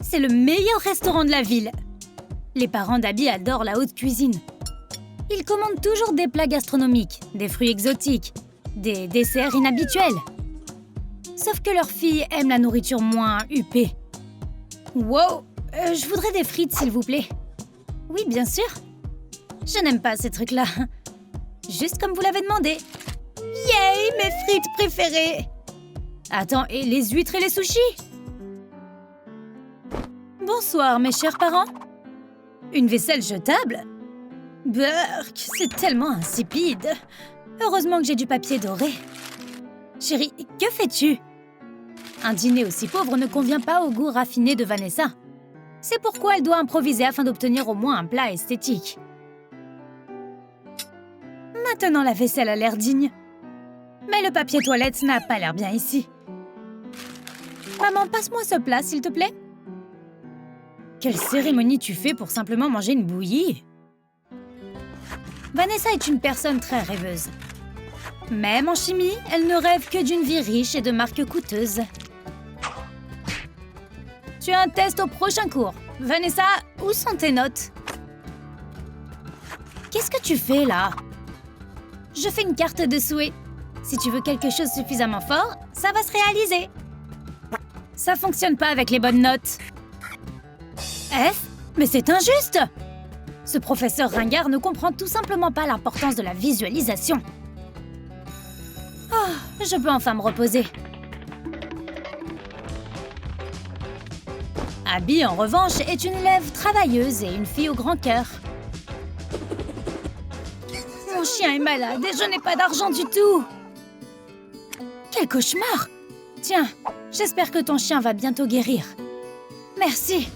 C'est le meilleur restaurant de la ville. Les parents d'Abby adorent la haute cuisine. Ils commandent toujours des plats gastronomiques, des fruits exotiques, des desserts inhabituels. Sauf que leur fille aime la nourriture moins huppée. Wow, je voudrais des frites, s'il vous plaît. Oui, bien sûr. Je n'aime pas ces trucs-là. Juste comme vous l'avez demandé. Yay, mes frites préférées! Attends, et les huîtres et les sushis? Bonsoir, mes chers parents. Une vaisselle jetable? Burk, c'est tellement insipide. Heureusement que j'ai du papier doré. Chérie, que fais-tu? Un dîner aussi pauvre ne convient pas au goût raffiné de Vanessa. C'est pourquoi elle doit improviser afin d'obtenir au moins un plat esthétique. Maintenant, la vaisselle a l'air digne. Mais le papier toilette n'a pas l'air bien ici. Maman, passe-moi ce plat, s'il te plaît. Quelle cérémonie tu fais pour simplement manger une bouillie? Vanessa est une personne très rêveuse. Même en chimie, elle ne rêve que d'une vie riche et de marques coûteuses. Tu as un test au prochain cours. Vanessa, où sont tes notes? Qu'est-ce que tu fais là? Je fais une carte de souhait. Si tu veux quelque chose suffisamment fort, ça va se réaliser. Ça fonctionne pas avec les bonnes notes. F? Mais c'est injuste! Ce professeur ringard ne comprend tout simplement pas l'importance de la visualisation. Oh, je peux enfin me reposer. Abby, en revanche, est une élève travailleuse et une fille au grand cœur. Mon chien est malade et je n'ai pas d'argent du tout. Quel cauchemar! Tiens, j'espère que ton chien va bientôt guérir. Merci.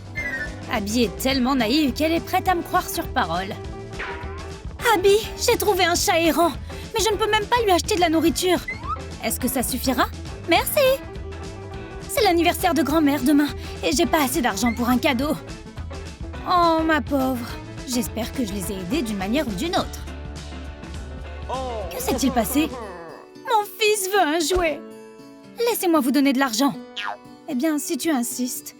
Abby est tellement naïve qu'elle est prête à me croire sur parole. Abby, j'ai trouvé un chat errant, mais je ne peux même pas lui acheter de la nourriture. Est-ce que ça suffira? Merci. C'est l'anniversaire de grand-mère demain et j'ai pas assez d'argent pour un cadeau. Oh, ma pauvre. J'espère que je les ai aidés d'une manière ou d'une autre. Que s'est-il passé? Mon fils veut un jouet. Laissez-moi vous donner de l'argent. Eh bien, si tu insistes.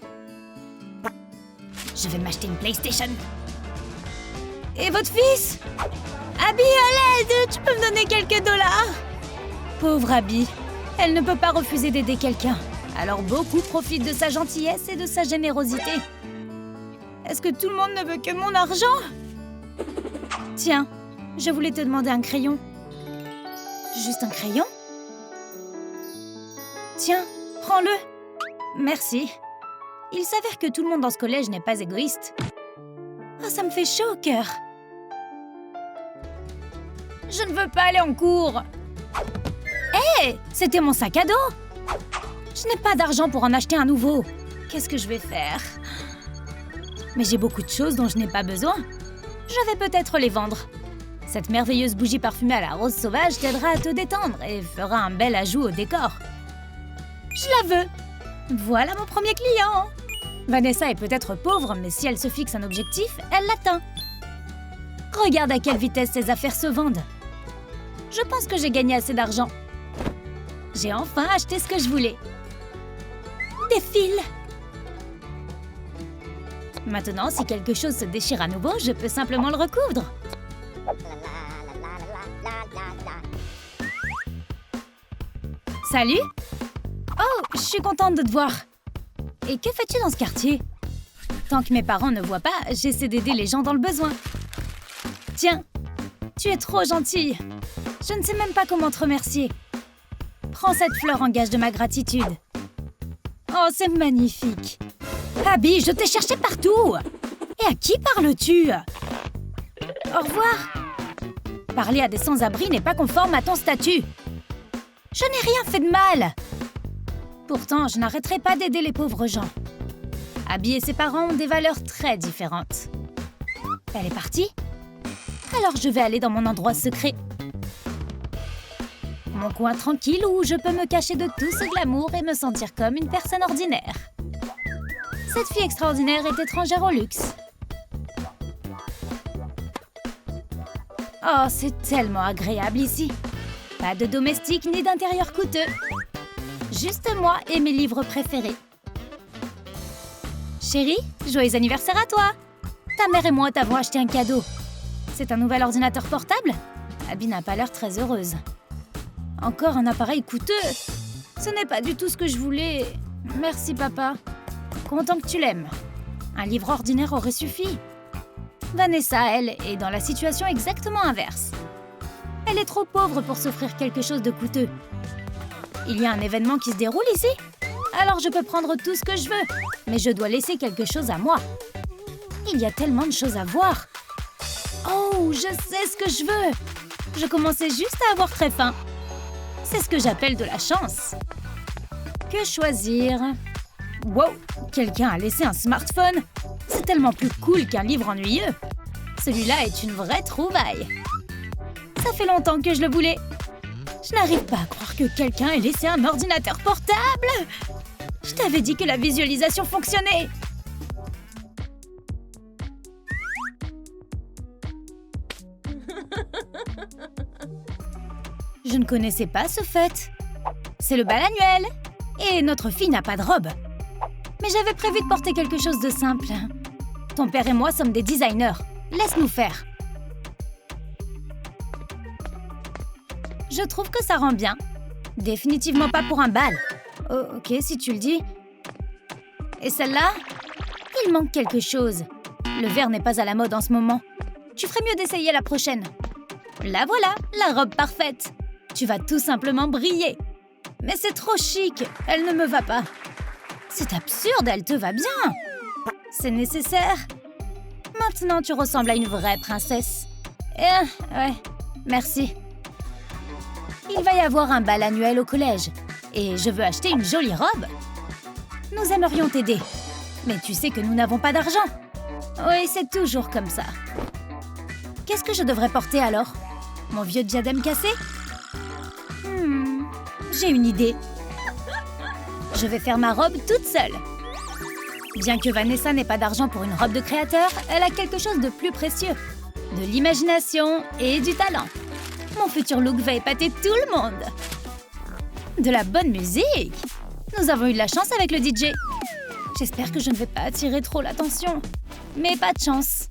Je vais m'acheter une PlayStation. Et votre fils? Abby, à l'aide! Tu peux me donner quelques dollars? Pauvre Abby. Elle ne peut pas refuser d'aider quelqu'un. Alors beaucoup profitent de sa gentillesse et de sa générosité. Est-ce que tout le monde ne veut que mon argent? Tiens, je voulais te demander un crayon. Juste un crayon? Tiens, prends-le. Merci. Il s'avère que tout le monde dans ce collège n'est pas égoïste. Oh, ça me fait chaud au cœur. Je ne veux pas aller en cours. Hé, c'était mon sac à dos. Je n'ai pas d'argent pour en acheter un nouveau. Qu'est-ce que je vais faire? Mais j'ai beaucoup de choses dont je n'ai pas besoin. Je vais peut-être les vendre. Cette merveilleuse bougie parfumée à la rose sauvage t'aidera à te détendre et fera un bel ajout au décor. Je la veux. Voilà mon premier client. Vanessa est peut-être pauvre, mais si elle se fixe un objectif, elle l'atteint. Regarde à quelle vitesse ces affaires se vendent. Je pense que j'ai gagné assez d'argent. J'ai enfin acheté ce que je voulais. Des fils. Maintenant, si quelque chose se déchire à nouveau, je peux simplement le recoudre. Salut! Oh, je suis contente de te voir. Et que fais-tu dans ce quartier? Tant que mes parents ne voient pas, j'essaie d'aider les gens dans le besoin. Tiens, tu es trop gentille. Je ne sais même pas comment te remercier. Prends cette fleur en gage de ma gratitude. Oh, c'est magnifique. Abby, je t'ai cherché partout. Et à qui parles-tu? Au revoir. Parler à des sans-abri n'est pas conforme à ton statut. Je n'ai rien fait de mal. Pourtant, je n'arrêterai pas d'aider les pauvres gens. Abby et ses parents ont des valeurs très différentes. Elle est partie? Alors je vais aller dans mon endroit secret. Mon coin tranquille où je peux me cacher de tout ce glamour et me sentir comme une personne ordinaire. Cette fille extraordinaire est étrangère au luxe. Oh, c'est tellement agréable ici. Pas de domestique ni d'intérieur coûteux. Juste moi et mes livres préférés. Chérie, joyeux anniversaire à toi! Ta mère et moi t'avons acheté un cadeau. C'est un nouvel ordinateur portable? Abby n'a pas l'air très heureuse. Encore un appareil coûteux? Ce n'est pas du tout ce que je voulais. Merci, papa. Content que tu l'aimes. Un livre ordinaire aurait suffi. Vanessa, elle, est dans la situation exactement inverse. Elle est trop pauvre pour s'offrir quelque chose de coûteux. Il y a un événement qui se déroule ici? Alors je peux prendre tout ce que je veux, mais je dois laisser quelque chose à moi. Il y a tellement de choses à voir. Oh, je sais ce que je veux. Je commençais juste à avoir très faim. C'est ce que j'appelle de la chance. Que choisir? Wow, quelqu'un a laissé un smartphone. C'est tellement plus cool qu'un livre ennuyeux. Celui-là est une vraie trouvaille. Ça fait longtemps que je le voulais. Je n'arrive pas à croire que quelqu'un ait laissé un ordinateur portable. Je t'avais dit que la visualisation fonctionnait. Je ne connaissais pas ce fait. C'est le bal annuel. Et notre fille n'a pas de robe. Mais j'avais prévu de porter quelque chose de simple. Ton père et moi sommes des designers. Laisse-nous faire. Je trouve que ça rend bien. Définitivement pas pour un bal. Oh, ok, si tu le dis. Et celle-là? Il manque quelque chose. Le vert n'est pas à la mode en ce moment. Tu ferais mieux d'essayer la prochaine. La voilà, la robe parfaite. Tu vas tout simplement briller. Mais c'est trop chic, elle ne me va pas. C'est absurde, elle te va bien. C'est nécessaire. Maintenant, tu ressembles à une vraie princesse. Ouais, merci. Il va y avoir un bal annuel au collège. Et je veux acheter une jolie robe. Nous aimerions t'aider. Mais tu sais que nous n'avons pas d'argent. Oui, c'est toujours comme ça. Qu'est-ce que je devrais porter alors? Mon vieux diadème cassé? J'ai une idée. Je vais faire ma robe toute seule. Bien que Vanessa n'ait pas d'argent pour une robe de créateur, elle a quelque chose de plus précieux. De l'imagination et du talent. Mon futur look va épater tout le monde. De la bonne musique. Nous avons eu de la chance avec le DJ. J'espère que je ne vais pas attirer trop l'attention. Mais pas de chance.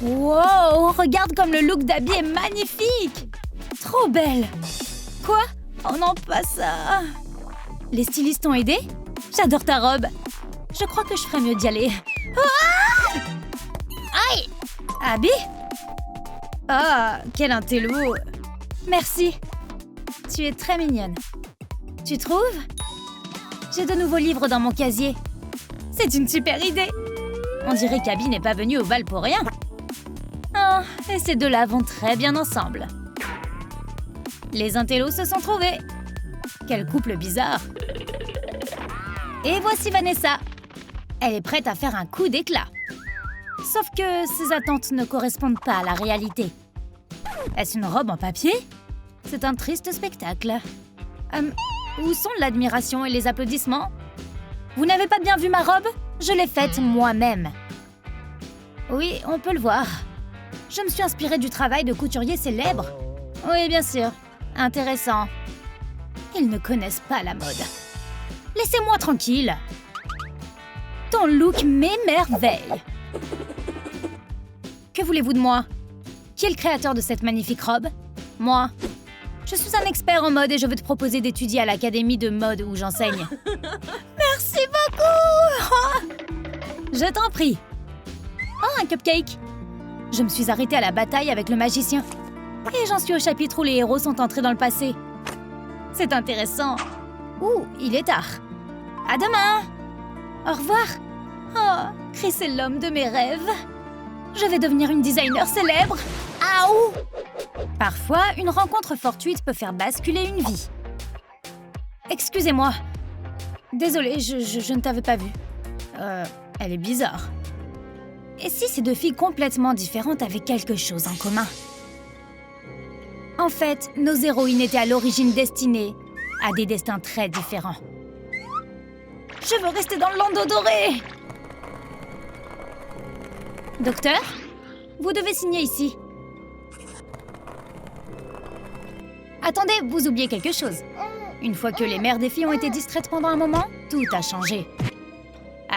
Wow, regarde comme le look d'Abby est magnifique. Trop belle. Quoi? Oh non, pas ça. Les stylistes t'ont aidé? J'adore ta robe. Je crois que je ferais mieux d'y aller. Ah! Aïe! Abby? Ah, quel intello. Merci. Tu es très mignonne. Tu trouves? J'ai de nouveaux livres dans mon casier. C'est une super idée. On dirait qu'Abby n'est pas venue au bal pour rien. Oh, et ces deux-là vont très bien ensemble. Les intellos se sont trouvés. Quel couple bizarre. Et voici Vanessa. Elle est prête à faire un coup d'éclat. Sauf que ses attentes ne correspondent pas à la réalité. Est-ce une robe en papier? C'est un triste spectacle. Où sont l'admiration et les applaudissements? Vous n'avez pas bien vu ma robe? Je l'ai faite moi-même. Oui, on peut le voir. Je me suis inspirée du travail de couturiers célèbres. Oui, bien sûr. Intéressant. Ils ne connaissent pas la mode. Laissez-moi tranquille. Ton look m'émerveille. Que voulez-vous de moi? Qui est le créateur de cette magnifique robe? Moi. Je suis un expert en mode et je veux te proposer d'étudier à l'académie de mode où j'enseigne. Merci beaucoup. Je t'en prie. Oh, un cupcake. Je me suis arrêtée à la bataille avec le magicien. Et j'en suis au chapitre où les héros sont entrés dans le passé. C'est intéressant. Ouh, il est tard. À demain. Au revoir. Oh, Chris est l'homme de mes rêves. Je vais devenir une designer célèbre. Aouh! Parfois, une rencontre fortuite peut faire basculer une vie. Excusez-moi. Désolée, je ne t'avais pas vue. Elle est bizarre. Et si ces deux filles complètement différentes avaient quelque chose en commun? En fait, nos héroïnes étaient à l'origine destinées à des destins très différents. Je veux rester dans le landau doré! Docteur, vous devez signer ici. Attendez, vous oubliez quelque chose. Une fois que les mères des filles ont été distraites pendant un moment, tout a changé.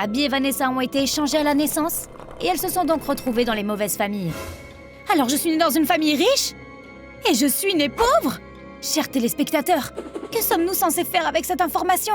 Abby et Vanessa ont été échangées à la naissance et elles se sont donc retrouvées dans les mauvaises familles. Alors je suis née dans une famille riche? Et je suis née pauvre? Chers téléspectateurs, que sommes-nous censés faire avec cette information?